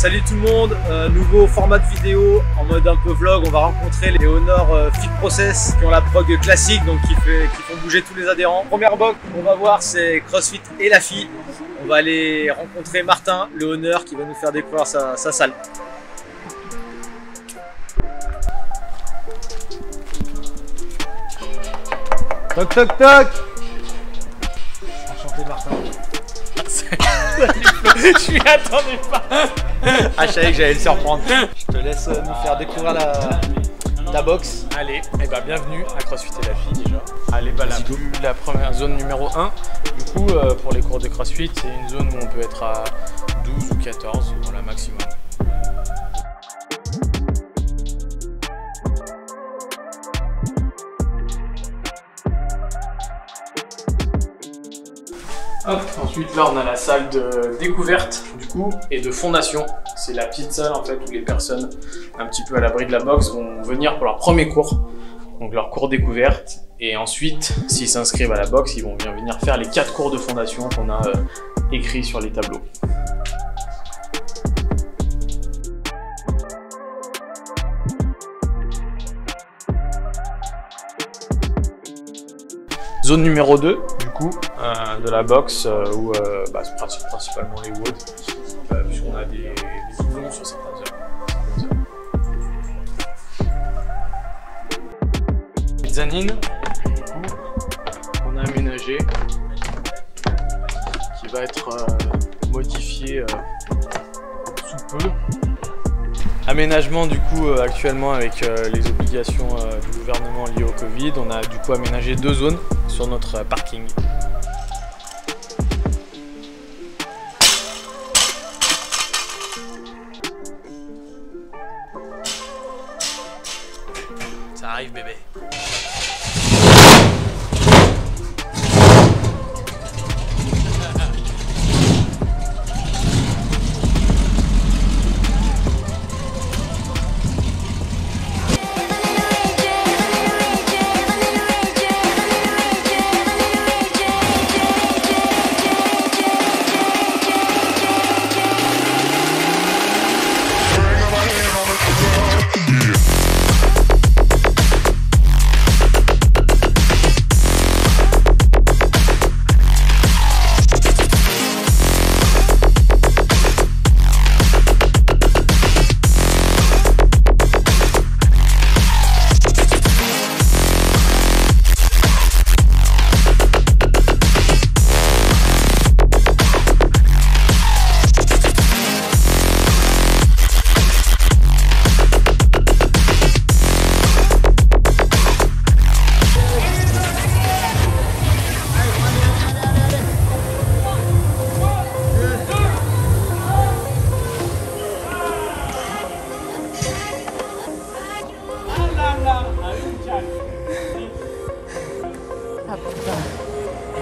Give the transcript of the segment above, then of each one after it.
Salut tout le monde, nouveau format de vidéo en mode un peu vlog. On va rencontrer les Honor Fit Process qui ont la prog classique, donc qui font bouger tous les adhérents. Première box qu'on va voir, c'est CrossFit et la fille. On va aller rencontrer Martin, le Honor, qui va nous faire découvrir sa salle. Toc toc toc. Enchanté Martin. Je m'y attendais pas. Ah, je savais que j'allais le surprendre. Je te laisse nous faire découvrir ta box. Allez, et bah bienvenue à CrossFit et la fille déjà. Allez, bah la première zone numéro 1. Du coup, pour les cours de CrossFit, c'est une zone où on peut être à 12 ou 14, voilà, maximum. Hop. Ensuite là on a la salle de découverte du coup et de fondation. C'est la petite salle en fait où les personnes un petit peu à l'abri de la boxe vont venir pour leur premier cours. Donc leur cours découverte et ensuite s'ils s'inscrivent à la boxe ils vont bien venir faire les 4 cours de fondation qu'on a écrits sur les tableaux. Zone numéro 2 du coup de la boxe où c'est principalement les WOD puisqu'on a des doublons sur certaines heures. Mezzanine du coup on a aménagé qui va être modifié sous peu. Aménagement du coup actuellement avec les obligations du gouvernement liées au Covid, on a du coup aménagé 2 zones sur notre parking. Ça arrive bébé.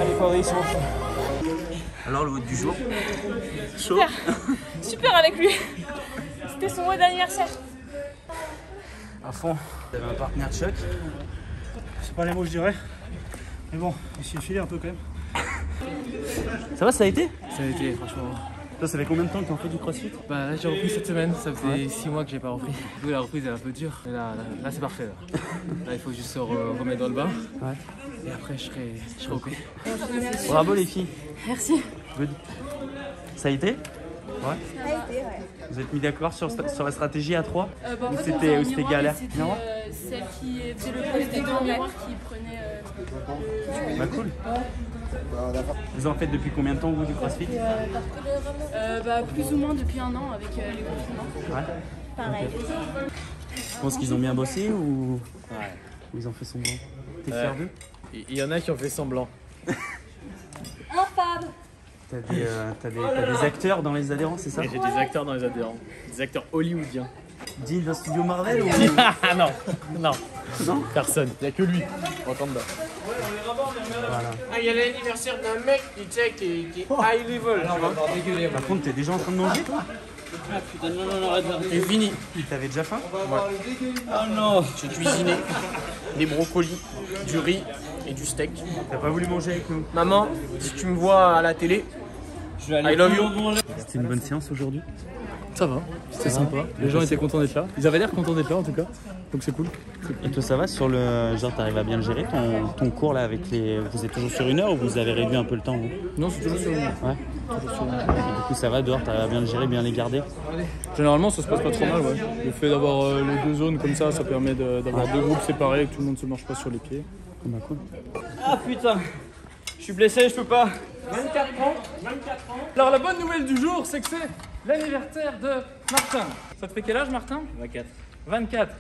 Allez Fabrice, alors le vote du jour. Chaud. Super avec lui. C'était son mot d'anniversaire. À fond. Vous avez un partenaire de choc. C'est pas les mots je dirais. Mais bon, il s'y est filé un peu quand même. Ça va, ça a été? Ça a été, franchement. Toi, ça fait combien de temps que tu en fais du crossfit? Bah là j'ai repris cette semaine, ça faisait 6 mois que j'ai pas repris. Du coup la reprise est un peu dure, mais là c'est parfait là. Là il faut juste se remettre dans le bain. Ouais. Et après je serai OK. Bravo les filles. Merci. Good. Ça a été? Ouais. Ça a été, ouais. Vous êtes mis d'accord sur la stratégie à 3? Ou c'était galère? C'était celle qui faisait le poste des deux miroirs qui prenait... Bah cool. Vous en faites depuis combien de temps vous du crossfit? Plus ou moins depuis 1 an avec les confinements. Ouais. Pareil. Je pense qu'ils ont bien bossé ou ils ont fait semblant? T'es fier d'eux? Il y en a qui ont fait semblant. Infâme. T'as des acteurs dans les adhérents, c'est ça? J'ai des acteurs dans les adhérents. Des acteurs hollywoodiens. Deal dans Studio Marvel ou... Non, non. Non, personne. Il n'y a que lui. Entends-le. Voilà. Ah, il y a l'anniversaire d'un mec qui est high level. Par contre, t'es déjà en train de manger toi? Ah putain, non, arrête. C'est fini. T'avais déjà faim? Ouais. Oh non. J'ai cuisiné des brocolis, du riz et du steak. T'as pas voulu manger avec nous? Maman, si tu me vois à la télé, I love you. C'était une bonne séance aujourd'hui? Ça va, c'était sympa. Les gens étaient contents d'être là. Ils avaient l'air contents d'être là en tout cas. Donc c'est cool. Et toi, ça va sur le genre, t'arrives à bien le gérer ton cours là avec les. Vous êtes toujours sur 1 heure ou vous avez réduit un peu le temps vous? Non, c'est toujours sur une heure. Ouais. Toujours sur une heure. Et du coup, ça va dehors, t'arrives à bien le gérer, bien les garder? Généralement, ça se passe pas trop mal. Ouais. Le fait d'avoir les 2 zones comme ça permet d'avoir 2 groupes séparés et que tout le monde se marche pas sur les pieds. Bah cool. Ah putain, je suis blessé, je peux pas. 24 ans. Alors la bonne nouvelle du jour, c'est que c'est l'anniversaire de Martin. Ça te fait quel âge, Martin? 24. 24.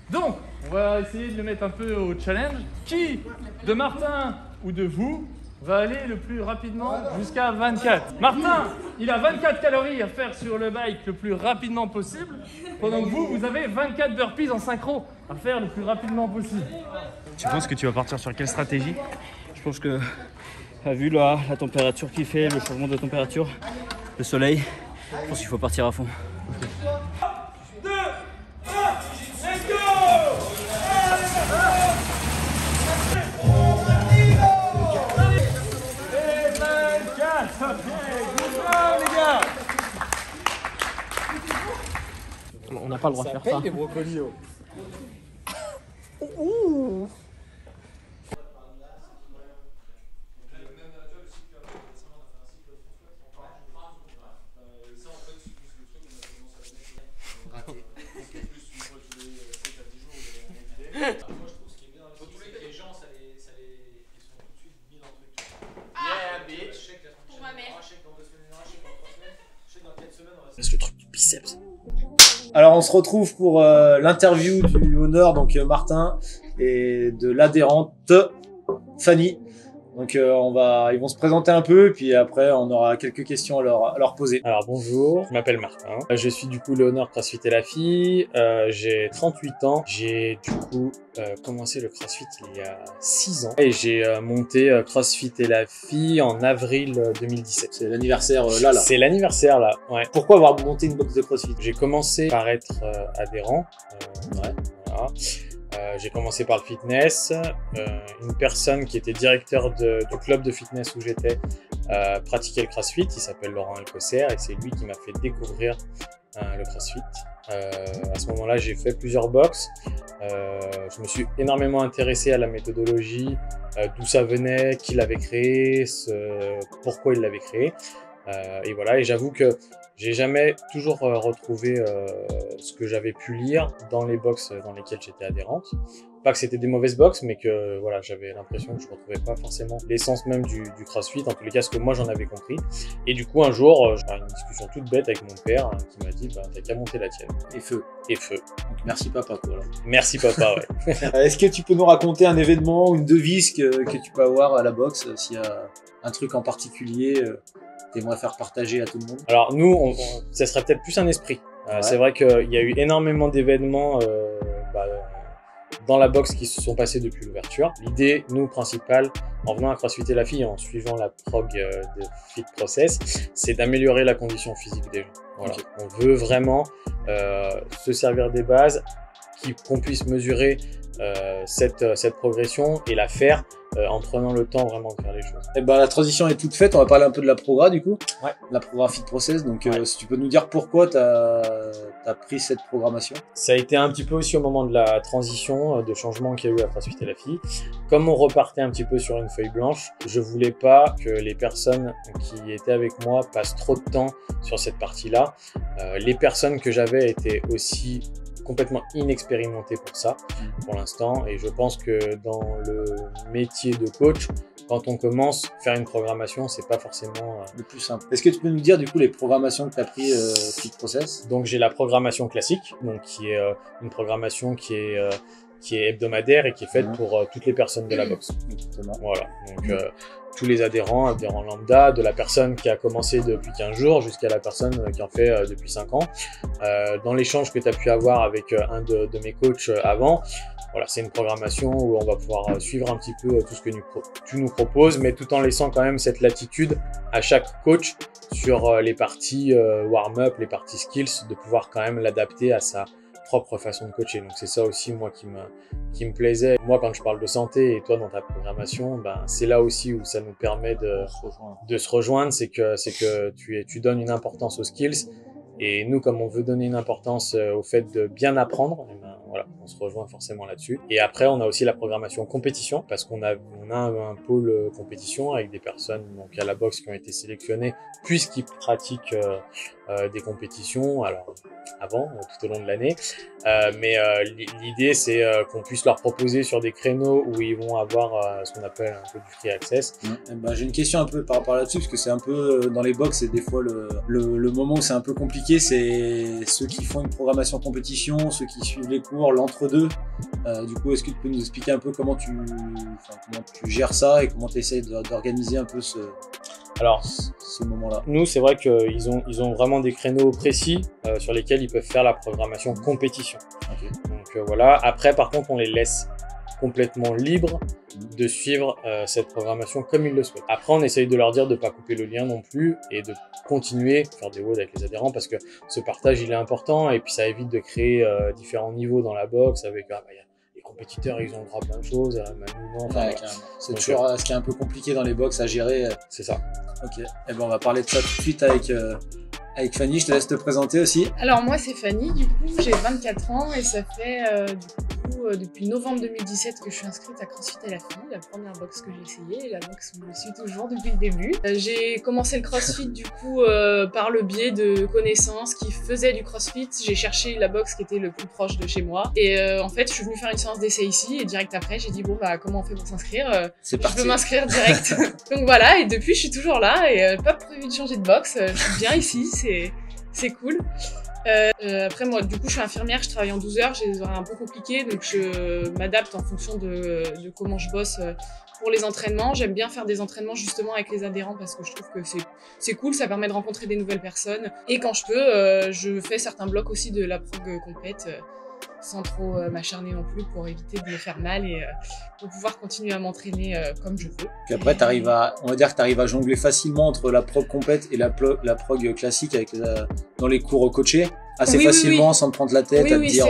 Donc, on va essayer de le mettre un peu au challenge. Qui, de Martin ou de vous, va aller le plus rapidement jusqu'à 24? Martin, il a 24 calories à faire sur le bike le plus rapidement possible, pendant que vous avez 24 burpees en synchro à faire le plus rapidement possible. Tu penses que tu vas partir sur quelle stratégie? Je pense que, vu la température qu'il fait, le changement de température, le soleil, je pense qu'il faut partir à fond. On n'a pas le droit de faire ça. Le truc du biceps. Alors on se retrouve pour l'interview du honneur, donc Martin, et de l'adhérente Fanny. Donc ils vont se présenter un peu, puis après on aura quelques questions à leur poser. Alors bonjour, je m'appelle Martin, je suis du coup le honneur CrossFit et la fille, j'ai 38 ans, j'ai du coup commencé le CrossFit il y a 6 ans et j'ai monté CrossFit et la fille en avril 2017. C'est l'anniversaire là. C'est l'anniversaire là, ouais. Pourquoi avoir monté une box de CrossFit? J'ai commencé par être adhérent, voilà. J'ai commencé par le fitness. Une personne qui était directeur du club de fitness où j'étais pratiquait le CrossFit. Il s'appelle Laurent Alcocer et c'est lui qui m'a fait découvrir le CrossFit. À ce moment-là, j'ai fait plusieurs box. Je me suis énormément intéressé à la méthodologie, d'où ça venait, qui l'avait créé, pourquoi il l'avait créé. Et voilà, et j'avoue que j'ai jamais toujours retrouvé ce que j'avais pu lire dans les box dans lesquelles j'étais adhérente. Pas que c'était des mauvaises box, mais que voilà, j'avais l'impression que je retrouvais pas forcément l'essence même du CrossFit, en tous les cas ce que moi j'en avais compris. Et du coup un jour, j'ai eu une discussion toute bête avec mon père qui m'a dit t'as qu'à monter la tienne. Et feu. Donc, merci papa quoi. Là. Merci papa, ouais. Est-ce que tu peux nous raconter un événement, une devise que tu peux avoir à la boxe, s'il y a un truc en particulier t'aimerais faire partager à tout le monde? Alors nous, ça serait peut-être plus un esprit. Ouais. C'est vrai qu'il y a eu énormément d'événements dans la boxe qui se sont passés depuis l'ouverture. L'idée, nous, principale, en venant à CrossFit et la fille, en suivant la prog de Fit Process, c'est d'améliorer la condition physique des gens. Voilà. Okay. On veut vraiment se servir des bases, qu'on puisse mesurer cette progression et la faire en prenant le temps vraiment de faire les choses. Et la transition est toute faite, on va parler un peu de la progra du coup. Ouais. La progra Fit Process, donc si tu peux nous dire pourquoi tu as pris cette programmation. Ça a été un petit peu aussi au moment de la transition, de changement qu'il y a eu à CrossFit et la fille. Comme on repartait un petit peu sur une feuille blanche, je voulais pas que les personnes qui étaient avec moi passent trop de temps sur cette partie-là. Les personnes que j'avais étaient aussi complètement inexpérimenté pour ça pour l'instant, et je pense que dans le métier de coach, quand on commence, faire une programmation, c'est pas forcément le plus simple. Est-ce que tu peux nous dire du coup les programmations que tu as pris Fit Process? Donc j'ai la programmation classique, donc qui est une programmation qui est hebdomadaire et qui est faite pour toutes les personnes de la boxe. Exactement. Voilà, donc tous les adhérents lambda, de la personne qui a commencé depuis 15 jours jusqu'à la personne qui en fait depuis 5 ans. Dans l'échange que tu as pu avoir avec un de mes coachs avant, voilà, c'est une programmation où on va pouvoir suivre un petit peu tout ce que tu nous proposes, mais tout en laissant quand même cette latitude à chaque coach sur les parties warm-up, les parties skills, de pouvoir quand même l'adapter à sa propre façon de coacher. Donc c'est ça aussi moi qui me plaisait. Moi quand je parle de santé et toi dans ta programmation, c'est là aussi où ça nous permet de se rejoindre, c'est que tu donnes une importance aux skills Et nous, comme on veut donner une importance au fait de bien apprendre, eh ben, voilà, on se rejoint forcément là-dessus. Et après, on a aussi la programmation compétition, parce qu'on a un pôle compétition avec des personnes donc à la boxe qui ont été sélectionnées puisqu'ils pratiquent des compétitions, alors avant, tout au long de l'année. Mais l'idée, c'est qu'on puisse leur proposer sur des créneaux où ils vont avoir ce qu'on appelle un peu du free access. Ben, j'ai une question un peu par rapport là-dessus, parce que c'est un peu dans les box, c'est des fois le moment où c'est un peu compliqué, c'est ceux qui font une programmation compétition, ceux qui suivent les cours, l'entre-deux. Du coup, est-ce que tu peux nous expliquer un peu comment tu gères ça et comment tu essayes d'organiser un peu ce moment-là? Nous, c'est vrai qu'ils ont vraiment des créneaux précis sur lesquels ils peuvent faire la programmation compétition. Okay. Donc voilà. Après, par contre, on les laisse complètement libres de suivre cette programmation comme ils le souhaitent. Après, on essaye de leur dire de pas couper le lien non plus et de continuer à faire des WOD avec les adhérents parce que ce partage, il est important et puis ça évite de créer différents niveaux dans la boxe avec les compétiteurs, ils ont droit à plein de choses, c'est toujours ce qui est un peu compliqué dans les box à gérer. C'est ça. Ok, et ben on va parler de ça tout de suite avec Fanny, je te laisse te présenter aussi. Alors moi c'est Fanny, du coup j'ai 24 ans et ça fait depuis novembre 2017 que je suis inscrite à CrossFit et la fille, la première boxe que j'ai essayée et la boxe où je suis toujours depuis le début. J'ai commencé le CrossFit du coup par le biais de connaissances qui faisaient du CrossFit. J'ai cherché la boxe qui était le plus proche de chez moi et en fait je suis venue faire une séance d'essai ici et direct après j'ai dit bon bah comment on fait pour s'inscrire, c'est parti. Je peux m'inscrire direct. Donc voilà, et depuis je suis toujours là et pas prévu de changer de boxe, je suis bien ici, c'est cool. Après moi du coup je suis infirmière, je travaille en 12 heures, j'ai des horaires un peu compliqués donc je m'adapte en fonction de comment je bosse pour les entraînements. J'aime bien faire des entraînements justement avec les adhérents parce que je trouve que c'est cool, ça permet de rencontrer des nouvelles personnes et quand je peux je fais certains blocs aussi de la prog complète sans trop m'acharner non plus pour éviter de me faire mal et pour pouvoir continuer à m'entraîner comme je veux. Puis après, on va dire que tu arrives à jongler facilement entre la prog complète et la prog classique avec dans les cours coachés assez facilement sans te prendre la tête à te dire.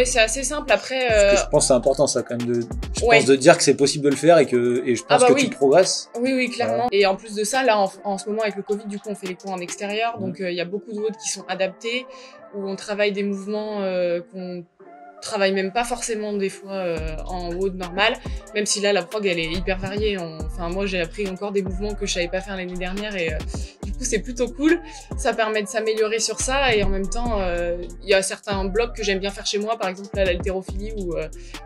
C'est assez simple après. Parce que je pense que c'est important ça quand même de dire que c'est possible de le faire et je pense que tu progresses. Oui, clairement. Voilà. Et en plus de ça, là en ce moment avec le Covid, du coup on fait les cours en extérieur, donc il y a beaucoup de WOD qui sont adaptés où on travaille des mouvements qu'on travaille même pas forcément des fois en WOD normal, même si là la prog elle est hyper variée. Enfin moi j'ai appris encore des mouvements que je savais pas faire l'année dernière et du coup c'est plutôt cool. Ça permet de s'améliorer sur ça et en même temps il y a certains blocs que j'aime bien faire chez moi, par exemple là l'haltérophilie où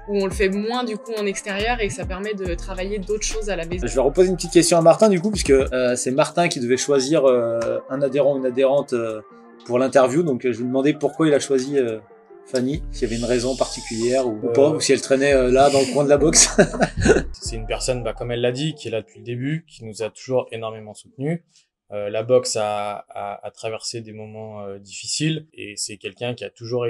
on le fait moins du coup en extérieur et ça permet de travailler d'autres choses à la maison. Je vais reposer une petite question à Martin du coup puisque c'est Martin qui devait choisir un adhérent ou une adhérente pour l'interview, donc je lui demandais pourquoi il a choisi Fanny, s'il y avait une raison particulière ou pas, ou si elle traînait là dans le coin de la boxe. C'est une personne, comme elle l'a dit, qui est là depuis le début, qui nous a toujours énormément soutenus. La boxe a traversé des moments difficiles et c'est quelqu'un qui a toujours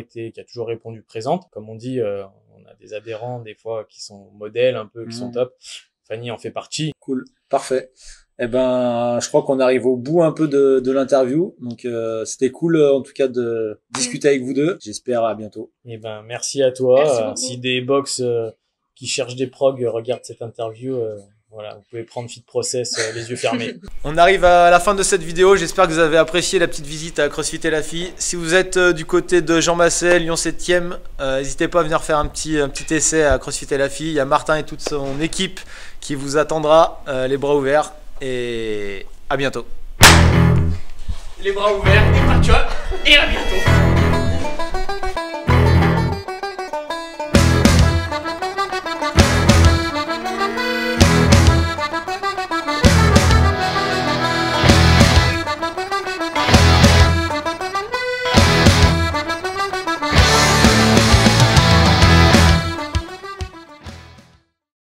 répondu présente. Comme on dit, on a des adhérents des fois qui sont modèles un peu, qui sont top. Fanny en fait partie. Cool, parfait. Eh ben, je crois qu'on arrive au bout un peu de l'interview. Donc, c'était cool, en tout cas, de discuter avec vous deux. J'espère à bientôt. Eh ben, merci à toi. Si des box qui cherchent des prog regardent cette interview, voilà, vous pouvez prendre Fit Process les yeux fermés. On arrive à la fin de cette vidéo. J'espère que vous avez apprécié la petite visite à CrossFit et la fille. Si vous êtes du côté de Jean Massé, Lyon 7e, n'hésitez pas à venir faire un petit essai à CrossFit et la fille. Il y a Martin et toute son équipe qui vous attendra, les bras ouverts. Et à bientôt. Les bras ouverts, et pas tu vois, et à bientôt.